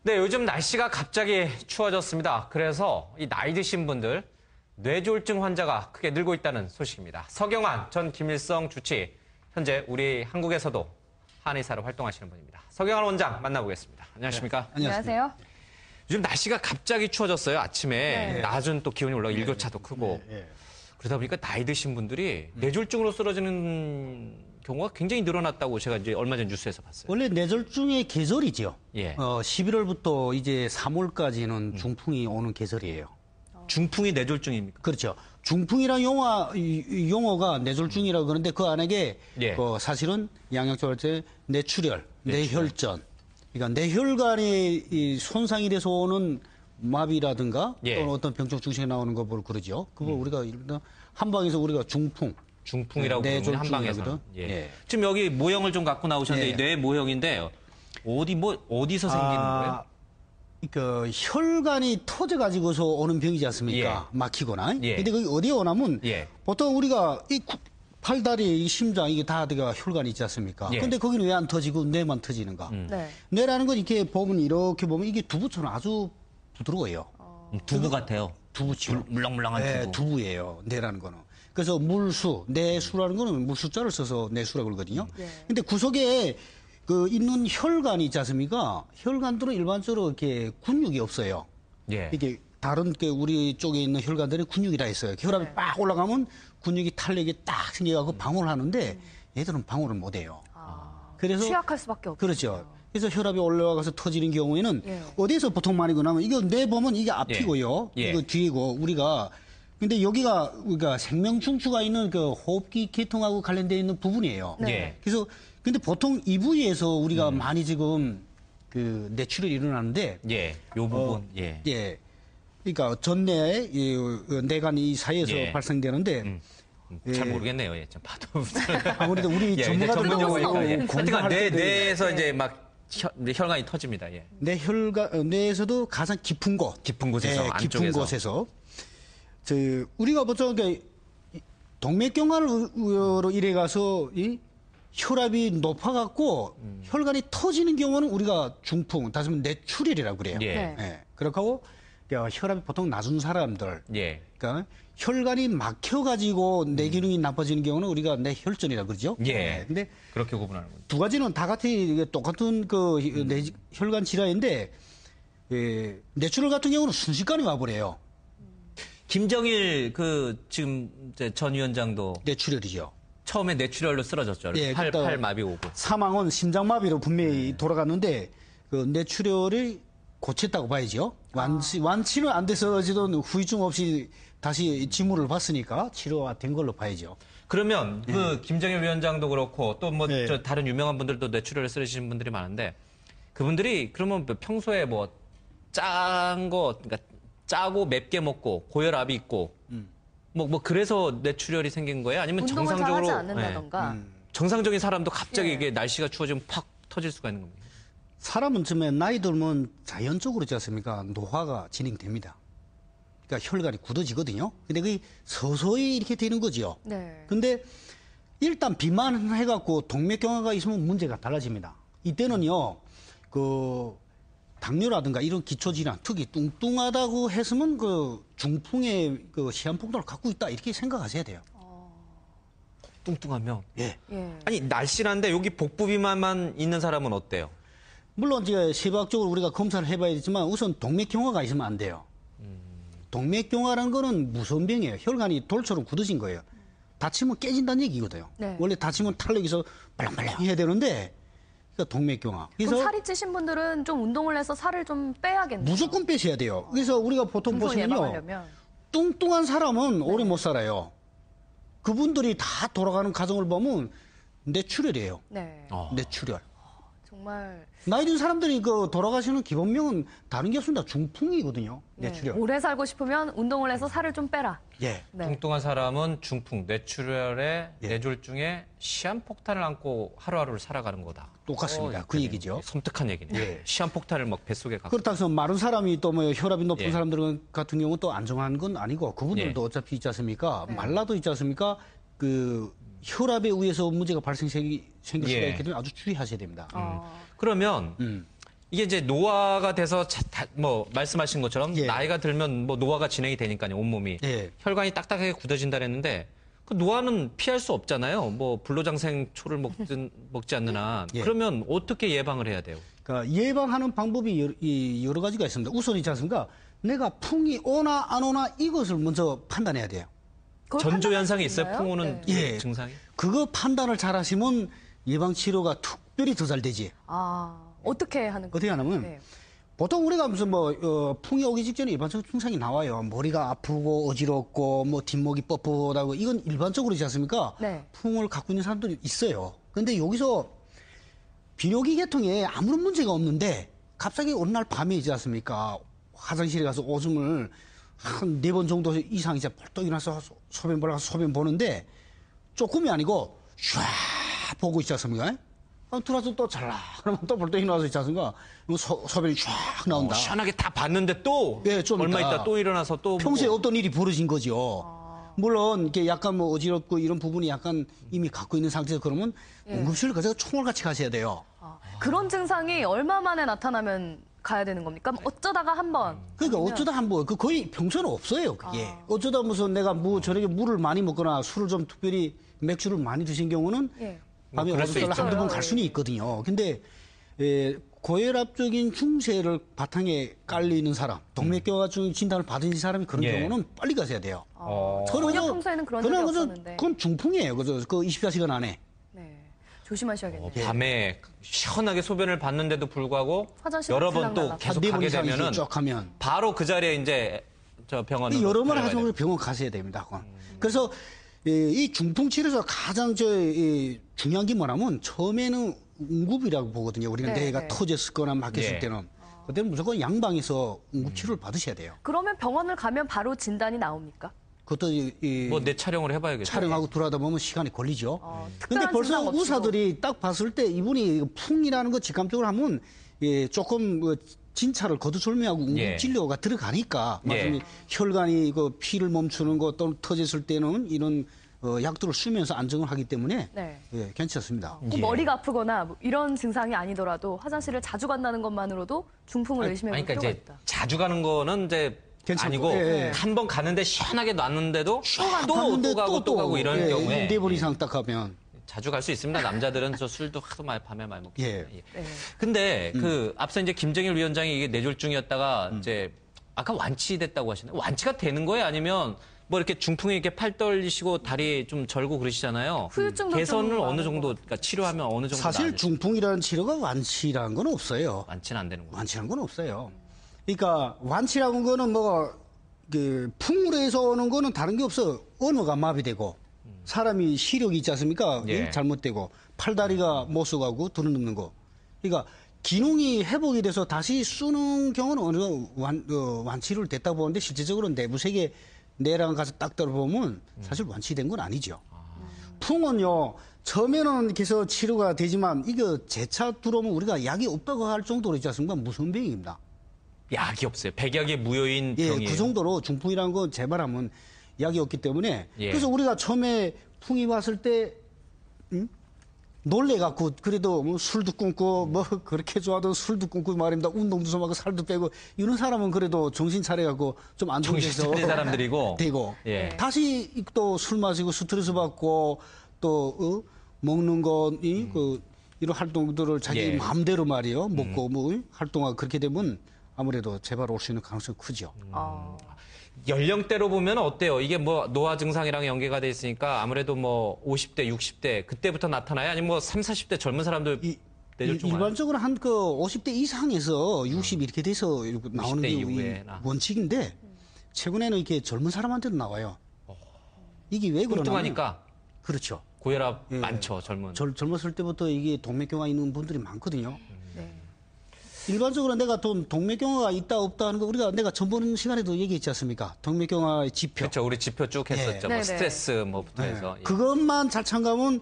네, 요즘 날씨가 갑자기 추워졌습니다. 그래서 이 나이 드신 분들 뇌졸중 환자가 크게 늘고 있다는 소식입니다. 서경환 전 김일성 주치, 현재 우리 한국에서도 한의사로 활동하시는 분입니다. 서경환 원장 만나보겠습니다. 안녕하십니까? 네, 안녕하세요. 요즘 날씨가 갑자기 추워졌어요. 아침에 낮은 또 기온이 올라가고 일교차도 크고 그러다 보니까 나이 드신 분들이 뇌졸중으로 쓰러지는 경우가 굉장히 늘어났다고 제가 이제 얼마 전 뉴스에서 봤어요. 원래 뇌졸중의 계절이죠. 예. 11월부터 이제 3월까지는 중풍이 오는 계절이에요. 중풍이 뇌졸중입니까? 그렇죠. 중풍이란 용어가 뇌졸중이라고 그러는데 그 안에 예. 사실은 양력적으로 할 때 뇌출혈, 뇌혈전, 그러니까 뇌혈관이 이 손상이 돼서 오는 마비라든가 예. 또는 어떤 병적 증상이 나오는 거 뭘 그러죠. 그걸 우리가 일단 한방에서 우리가 중풍이라고 부르는 한방에서. 예. 예. 지금 여기 모형을 좀 갖고 나오셨는데 예. 뇌 모형인데 어디서 생기는 거예요? 그 혈관이 터져가지고서 오는 병이지 않습니까? 예. 막히거나. 예. 근데 그게 어디에 오냐면 예. 보통 보통 우리가 이 팔다리, 이 심장 이게 다 혈관이 있지 않습니까? 예. 근데 거기는 왜 안 터지고 뇌만 터지는가? 네. 뇌라는 건 이렇게 보면 이게 두부처럼 아주 부드러워요. 두부 같아요. 두부죠. 물렁물렁한 네, 두부. 두부예요. 뇌라는 거는. 그래서 뇌수라는 거는 물수자를 써서 뇌수라고 그러거든요. 네. 근데 구석에 있는 혈관이 있지 않습니까? 혈관들은 일반적으로 이렇게 근육이 없어요. 예. 이게 다른 우리 쪽에 있는 혈관들은 근육이 다 있어요. 혈압이 네. 빡 올라가면 근육이 탄력이 딱 생겨가지고 방어를 하는데 얘들은 방어를 못 해요. 그래서 취약할 수밖에 없죠. 그렇죠. 그래서 혈압이 올라가서 터지는 경우에는 예. 어디에서 보통 많이 그러냐면 이거 뇌 보면 이게 앞이고요. 예. 이거 뒤이고 근데 여기가 우리가 생명중추가 있는 그 호흡기 계통하고 관련되어 있는 부분이에요. 네. 예. 그래서 근데 보통 이 부위에서 우리가 많이 지금 뇌출혈이 일어나는데 예. 요 부분. 예. 예. 그러니까 전뇌 뇌간 이 사이에서 예. 발생되는데 잘 모르겠네요. 예. 좀 봐도. 아무래도 우리 예, 전문가들 전문 용어이고. 예. 공부할 하여튼간 때도 뇌에서 이제 막 혈관이 터집니다. 예. 뇌에서도 가장 깊은 곳, 깊은 곳에서, 깊은 안쪽에서. 곳에서 우리가 보통 동맥경화로 이래 가서 이 혈압이 높아갖고 혈관이 터지는 경우는 우리가 중풍, 다시 말하면 뇌출혈이라고 그래요. 예. 네. 예. 그렇고 혈압이 보통 낮은 사람들, 예. 그러니까 혈관이 막혀가지고 뇌 기능이 나빠지는 경우는 우리가 뇌혈전이라고 그러죠. 예. 근데 그렇게 구분하는군요. 두 가지는 다 같이 똑같은 혈관 질환인데 뇌출혈 같은 경우는 순식간에 와버려요. 김정일 지금 이제 전 위원장도 뇌출혈이죠. 처음에 뇌출혈로 쓰러졌죠. 예, 팔 그러니까 마비 오고. 사망은 심장마비로 분명히 돌아갔는데 뇌출혈을 고쳤다고 봐야죠. 완치는 안 돼서 어쨌든 후유증 없이 다시 징후를 봤으니까 치료가 된 걸로 봐야죠. 그러면 김정일 위원장도 그렇고 또 뭐 예. 다른 유명한 분들도 뇌출혈을 쓰시는 분들이 많은데 그분들이 그러면 평소에 뭐 그러니까 짜고 맵게 먹고 고혈압이 있고 뭐 그래서 뇌출혈이 생긴 거예요? 아니면 운동을 잘 정상적으로 하지 않는다던가. 정상적인 사람도 갑자기 예. 이게 날씨가 추워지면 팍 터질 수가 있는 겁니다. 사람은 처음에 나이 들면 자연적으로 있지 않습니까? 노화가 진행됩니다. 그러니까 혈관이 굳어지거든요. 근데 그게 서서히 이렇게 되는 거죠. 네. 근데 일단 비만해갖고 동맥경화가 있으면 문제가 달라집니다. 이때는요, 당뇨라든가 이런 기초질환, 특히 뚱뚱하다고 했으면 중풍의 시한폭탄을 갖고 있다 이렇게 생각하셔야 돼요. 뚱뚱하면. 예. 예. 아니 날씬한데 여기 복부 비만만 있는 사람은 어때요? 물론 이제 세부학적으로 우리가 검사를 해봐야겠지만 우선 동맥경화가 있으면 안 돼요. 동맥경화라는 거는 무서운 병이에요. 혈관이 돌처럼 굳어진 거예요. 다치면 깨진다는 얘기거든요. 네. 원래 다치면 탄력이서 말랑말랑 해야 되는데 그러니까 동맥경화. 그럼 살이 찌신 분들은 좀 운동을 해서 살을 좀 빼야겠네요. 무조건 빼셔야 돼요. 그래서 우리가 보통 중풍 보시면요. 예방하려면. 뚱뚱한 사람은 오래 못 살아요. 그분들이 다 돌아가는 과정을 보면 뇌출혈이에요. 네. 뇌출혈. 정말 나이 든 사람들이 돌아가시는 기본명은 다른 게 없습니다. 중풍이거든요. 뇌출혈. 오래 살고 싶으면 운동을 해서 살을 좀 빼라. 예. 네. 뚱뚱한 사람은 중풍, 뇌출혈에 뇌졸중에 시한폭탄을 안고 하루하루를 살아가는 거다. 똑같습니다. 그 얘기죠. 섬뜩한 얘기네요. 예. 시한폭탄을 막 뱃속에 갖고. 그렇다고 해서 마른 사람이 또 혈압이 높은 예. 사람들 같은 경우는 또 안정한 건 아니고 그분들도 예. 어차피 있지 않습니까? 네. 말라도 있지 않습니까? 혈압에 의해서 문제가 생길 수가 예. 있기 때문에 아주 주의하셔야 됩니다. 어. 그러면 이게 이제 노화가 돼서 뭐 말씀하신 것처럼 예. 나이가 들면 뭐 노화가 진행이 되니까요, 온몸이. 예. 혈관이 딱딱하게 굳어진다 그랬는데 그 노화는 피할 수 없잖아요. 뭐 불로장생초를 먹지 않는 한. 예. 그러면 어떻게 예방을 해야 돼요? 그러니까 예방하는 방법이 여러 가지가 있습니다. 우선 있지 않습니까? 내가 풍이 오나 안 오나 이것을 먼저 판단해야 돼요. 그걸 전조 현상이 판단할 수 있어요? 있나요? 풍 오는 예. 증상이? 그거 판단을 잘 하시면 예방 치료가 특별히 더 잘 되지. 어떻게 하는 거예요? 어떻게 하냐면 네. 보통 우리가 무슨 풍이 오기 직전에 일반적인 증상이 나와요. 머리가 아프고 어지럽고 뭐 뒷목이 뻣뻣하고 이건 일반적으로 있지 않습니까? 네. 풍을 갖고 있는 사람들이 있어요. 근데 여기서 비뇨기 계통에 아무런 문제가 없는데 갑자기 어느 날 밤에 있지 않습니까? 화장실에 가서 오줌을 한 4번 정도 이상 이제 벌떡 일어나서 소변 보러 가서 소변 보는데 조금이 아니고 쫙 보고 있지 않습니까? 들어와서 또 잘라. 그러면 또 벌떡 일어나서 있지 않습니까? 소변이 쫙 나온다. 시원하게 다 봤는데 또 예, 좀 얼마 있다. 있다 또 일어나서 또 평소에 보고. 어떤 일이 벌어진 거죠. 물론 이렇게 약간 뭐 어지럽고 이런 부분이 약간 이미 갖고 있는 상태에서 그러면 응급실을 가서 총알같이 가셔야 돼요. 그런 증상이 얼마 만에 나타나면 가야 되는 겁니까? 어쩌다가 한 번. 그러니까 아니면- 어쩌다 한번 그 거의 평소에는 없어요. 그게 어쩌다 무슨 내가 뭐 저녁에 물을 많이 먹거나 술을 좀 특별히 맥주를 많이 드신 경우는 예. 밤에 뭐 그럴 수 어디서 한두 번 있죠. 갈 수는 있거든요. 근데 고혈압적인 중세를 바탕에 깔려 있는 사람, 동맥경화증 진단을 받은 사람이 그런 예. 경우는 빨리 가셔야 돼요. 전혀 평소에는 그런 적이 없었는데. 그건 중풍이에요. 그 24시간 안에. 네. 조심하셔야겠네요. 밤에 시원하게 소변을 봤는데도 불구하고 화장실 여러 번 또 들락날락. 계속 네 번 가게 이상 되면은 쭉 하면. 바로 그 자리에 이제 저 병원으로 여러 번 데려가야 하시면 돼요. 병원 가셔야 됩니다. 그건. 그래서 이 중풍 치료에서 가장 중요한 게 뭐냐면 처음에는 응급이라고 보거든요. 우리가 네, 뇌가 네. 터졌거나 막혔을 예. 때는. 그때는 무조건 양방에서 응급 치료를 받으셔야 돼요. 그러면 병원을 가면 바로 진단이 나옵니까? 그것도 뭐 내 촬영을 해봐야겠죠. 촬영하고 들어가다 보면 시간이 걸리죠. 근데 특별한 벌써 증상 없이도. 의사들이 딱 봤을 때 이분이 풍이라는 거 직감적으로 하면 조금 진찰을 거두절미하고 응급 예. 진료가 들어가니까 예. 말씀이 혈관이 그 피를 멈추는 것 또는 터졌을 때는 이런 약들을 쓰면서 안정을 하기 때문에 네. 괜찮습니다. 꼭 머리가 아프거나 뭐 이런 증상이 아니더라도 화장실을 자주 간다는 것만으로도 중풍을 의심해 볼 아니, 그러니까 필요가 이제 있다. 자주 가는 거는 이제 괜찮고, 아니고 예, 예. 한 번 가는데 시원하게 놨는데도 또 가고 또 가고 이런 경우에 4번 이상 딱 가면 자주 갈 수 있습니다. 남자들은 저 술도 하도 밤에 많이 먹기 예. 때문에. 네. 근데 그 앞서 이제 김정일 위원장이 이게 뇌졸중이었다가 이제 아까 완치됐다고 하시나요? 완치가 되는 거예요? 아니면 뭐 이렇게 중풍에 이렇게 팔 떨리시고 다리 좀 절고 그러시잖아요. 후유증도 개선을 좀 어느 많은 정도 것 그러니까 치료하면 어느 정도 사실 나아질까요? 중풍이라는 치료가 완치라는 건 없어요. 완치는 안 되는 거예요. 완치라는 건 없어요. 그러니까 완치라는 거는 풍으로 해서 오는 거는 다른 게 없어. 언어가 마비되고 사람이 시력이 있지 않습니까? 예. 잘못되고 팔다리가 못 써가고 들어눕는 거. 그러니까 기능이 회복이 돼서 다시 쓰는 경우는 어느 정도 완치를 됐다고 보는데 실제적으로 내부 세계 내랑 가서 딱 들어보면 사실 완치된 건 아니죠. 풍은요, 처음에는 이렇게 해서 치료가 되지만 이게 재차 들어오면 우리가 약이 없다고 할 정도로 있지 않습니까? 무서운 병입니다. 약이 없어요. 백약의 무효인 예, 병이에요. 그 정도로 중풍이라는 건 재발하면 약이 없기 때문에 예. 그래서 우리가 처음에 풍이 왔을 때 놀래갖고 그래도 뭐 술도 끊고 뭐 그렇게 좋아하던 술도 끊고 말입니다. 운동도 좀 하고 살도 빼고 이런 사람은 그래도 정신 차려갖고 좀 정신 안정돼서 차린 사람들이고. 되고 예. 다시 또 술 마시고 스트레스 받고 또 먹는 거 이런 활동들을 자기 예. 마음대로 말이요 먹고 뭐 활동하고 그렇게 되면 아무래도 재발 올 수 있는 가능성이 크죠. 연령대로 보면 어때요? 이게 뭐 노화 증상이랑 연계가 돼 있으니까 아무래도 뭐 50대, 60대 그때부터 나타나요? 아니면 뭐 30, 40대 젊은 사람들 뇌졸중 와요? 일반적으로 한 50대 이상에서 60 이렇게 돼서 이렇게 나오는 60대 게 이후에나. 원칙인데 최근에는 이렇게 젊은 사람한테도 나와요. 이게 왜 그러냐면 뚱뚱하니까 그렇죠. 고혈압 예. 많죠, 젊은. 젊었을 때부터 이게 동맥경화 있는 분들이 많거든요. 네. 일반적으로 내가 동맥경화가 있다 없다 하는 거 우리가 내가 전번 시간에도 얘기했지 않습니까? 동맥경화의 지표. 그렇죠. 우리 지표 쭉 했었죠. 뭐 네네. 스트레스 뭐부터 해서. 예. 그것만 잘 참가하면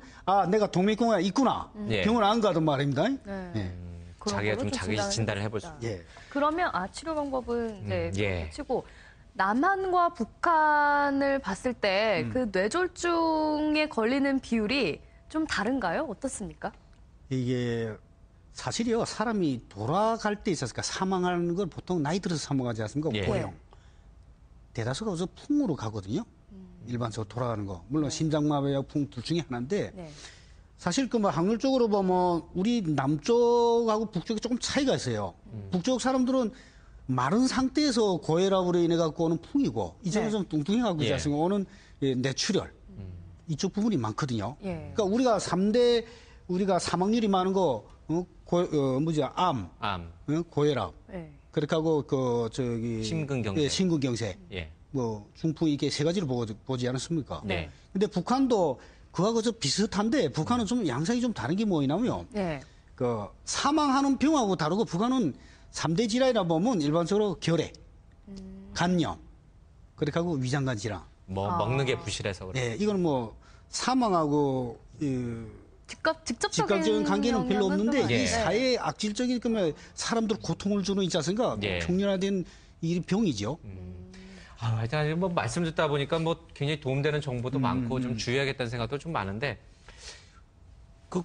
내가 동맥경화가 있구나. 예. 병원 안 가도 말입니다. 네. 예. 그런 자기가 거로 좀 자기 진단을 진단을 해볼 해보겠다. 수 예. 그러면 치료 방법은 이제 예. 치고 남한과 북한을 봤을 때 그 뇌졸중에 걸리는 비율이 좀 다른가요? 어떻습니까? 이게 사실이요. 사람이 돌아갈 때 있었을까 사망하는 걸 보통 나이 들어서 사망하지 않습니까? 예. 고령. 대다수가 우선 풍으로 가거든요. 일반적으로 돌아가는 거. 물론 심장마비와 풍 둘 중에 하나인데 네. 사실 그 뭐 확률적으로 보면 우리 남쪽하고 북쪽이 조금 차이가 있어요. 북쪽 사람들은 마른 상태에서 고혈압으로 인해 갖고 오는 풍이고 이쪽은 네. 좀 뚱뚱해갖고 있지 예. 않습니까? 오는 뇌출혈. 이쪽 부분이 많거든요. 예. 그러니까 우리가 3대 우리가 사망률이 많은 거 암, 암, 고혈압, 네. 그렇게 하고 저기 심근경색. 예, 심근경색, 예. 뭐 중풍 이게 세 가지를 보지 않았습니까? 네. 근데 북한도 그하고 좀 비슷한데 북한은 좀 양상이 좀 다른 게 뭐냐면 네. 그 사망하는 병하고 다르고 북한은 3대 질환이라 보면 일반적으로 결핵, 간염, 그렇게 하고 위장관 질환. 뭐 먹는 게 부실해서 그래. 예, 이거는 뭐 사망하고 직접적인 관계는 별로 없는데 예. 이 사회의 악질적인 그러면 사람들 고통을 주는 있지 않습니까? 예. 흉년화된 이 병이죠. 하여튼 뭐 말씀 듣다 보니까 뭐 굉장히 도움되는 정보도 많고 좀 주의해야겠다는 생각도 좀 많은데 그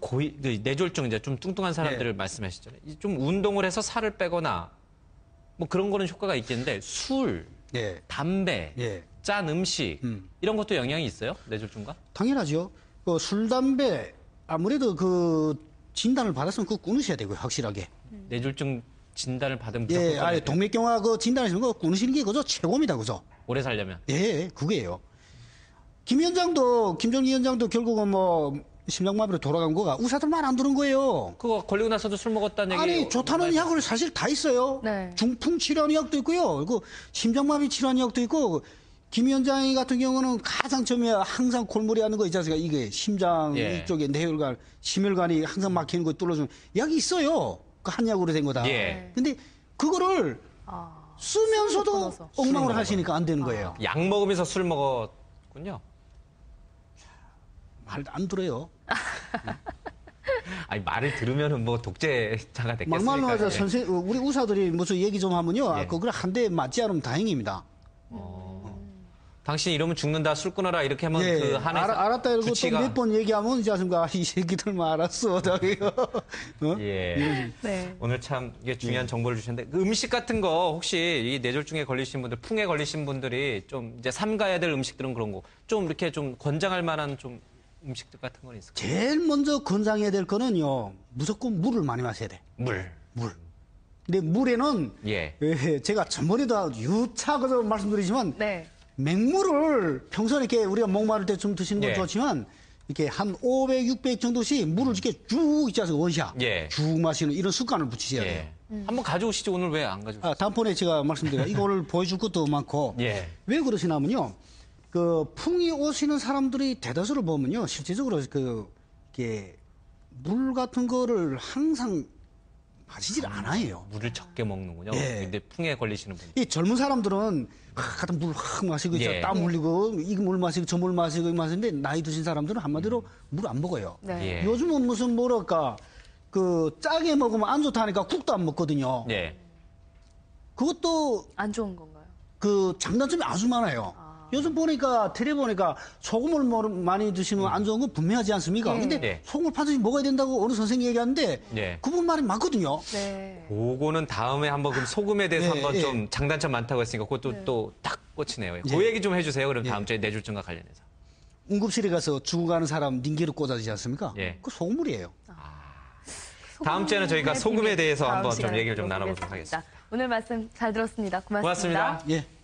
뇌졸중 이제 좀 뚱뚱한 사람들을 말씀하시잖아요. 좀 운동을 해서 살을 빼거나 뭐 그런 거는 효과가 있겠는데 술, 예. 담배, 예. 짠 음식 이런 것도 영향이 있어요? 뇌졸중과? 당연하죠. 그 술, 담배 아무래도 그 진단을 받았으면 그거 끊으셔야 되고요, 확실하게. 뇌졸중 진단을 받으면 무조건 예, 끊어야 아니 돼요? 동맥경화 그 진단하시면 그거 끊으시는 게 그죠 최고입니다, 그죠? 오래 살려면. 예, 그게요. 김 위원장도 결국은 뭐 심장마비로 돌아간 거가 의사들 말 안 들은 거예요. 그거 걸리고 나서도 술 먹었다는 얘기. 아니 좋다는 약을 사실 다 있어요. 네. 중풍 치료하는 약도 있고요. 그 심장마비 치료하는 약도 있고 김 위원장 같은 경우는 가장 처음에 항상 골머리 하는 거 있지 않습니까? 이게 심장 예. 이쪽에 뇌혈관, 심혈관이 항상 막히는 거 뚫어주는 약이 있어요. 그 한약으로 된 거다. 예. 근데 그거를 아, 쓰면서도 끊어서. 엉망으로 술을 하시니까 안 되는 거예요. 약 먹으면서 술 먹었군요. 말 안 들어요. 아니 말을 들으면은 뭐 독재자가 됐겠습니까? 막말로 하자 예. 우리 의사들이 무슨 얘기 좀 하면요. 예. 아, 그걸 한 대 맞지 않으면 다행입니다. 당신 이러면 죽는다, 술 끊어라 이렇게 하면 예, 그 한에서 알았다 이러고 주치가 또 몇 번 얘기하면 이제 아줌가 이 새끼들만 알았어. 자기가. 어? 예. 네. 오늘 참 이게 중요한 정보를 주셨는데 그 음식 같은 거 혹시 이 뇌졸중에 걸리신 분들, 풍에 걸리신 분들이 좀 이제 삼가야 될 음식들은 그런 거 좀 이렇게 좀 권장할 만한 좀 음식들 같은 건 있을까요? 제일 먼저 권장해야 될 거는요. 무조건 물을 많이 마셔야 돼. 물. 근데 물에는 예. 제가 전번에도 유차 그저 말씀드리지만 네. 맹물을 평소에 이렇게 우리가 목마를 때 좀 드시는 건 예. 좋지만 이렇게 한 500, 600 정도씩 물을 이렇게 쭉 있지 않습니까? 원샷. 예. 쭉 마시는 이런 습관을 붙이셔야 돼요. 예. 한번 가져오시죠. 오늘 왜 안 가져오세요? 다음번에 제가 말씀드려요. 이거 오늘 보여줄 것도 많고. 예. 왜 그러시냐면요. 그 풍이 오시는 사람들이 대다수를 보면요. 실제적으로 이게 물 같은 거를 항상 마시질 않아요. 물을 적게 먹는군요. 예. 근데 풍에 걸리시는 분. 이 젊은 사람들은 같은 물 확 마시고 예. 땀 흘리고 이 물 마시고 저 물 마시고 마시는데 나이 드신 사람들은 한마디로 물 안 먹어요. 네. 예. 요즘은 무슨 뭐랄까 그 짜게 먹으면 안 좋다니까 국도 안 먹거든요. 예. 그것도 안 좋은 건가요? 그 장단점이 아주 많아요. 요즘 보니까 텔레 보니까 소금을 많이 드시면 안 좋은 건 분명하지 않습니까? 예. 근데 예. 소금을 반드시 먹어야 된다고 어느 선생님이 얘기하는데 예. 그분 말이 맞거든요. 네. 그거는 다음에 한번 그럼 소금에 대해서 예, 한번 예. 좀 장단점 많다고 했으니까 그것도 또 딱 꽂히네요. 그 얘기 좀 해주세요. 그럼 다음 주에 뇌졸중과 관련해서. 응급실에 가서 죽어가는 사람 닌기를 꽂아주지 않습니까? 예. 그 소금물이에요. 다음 주에는 저희가 소금에 대해서 다음 한번 좀 시간에 얘기를 좀 나눠보도록 들어보겠습니다. 하겠습니다. 오늘 말씀 잘 들었습니다. 고맙습니다. 고맙습니다. 예.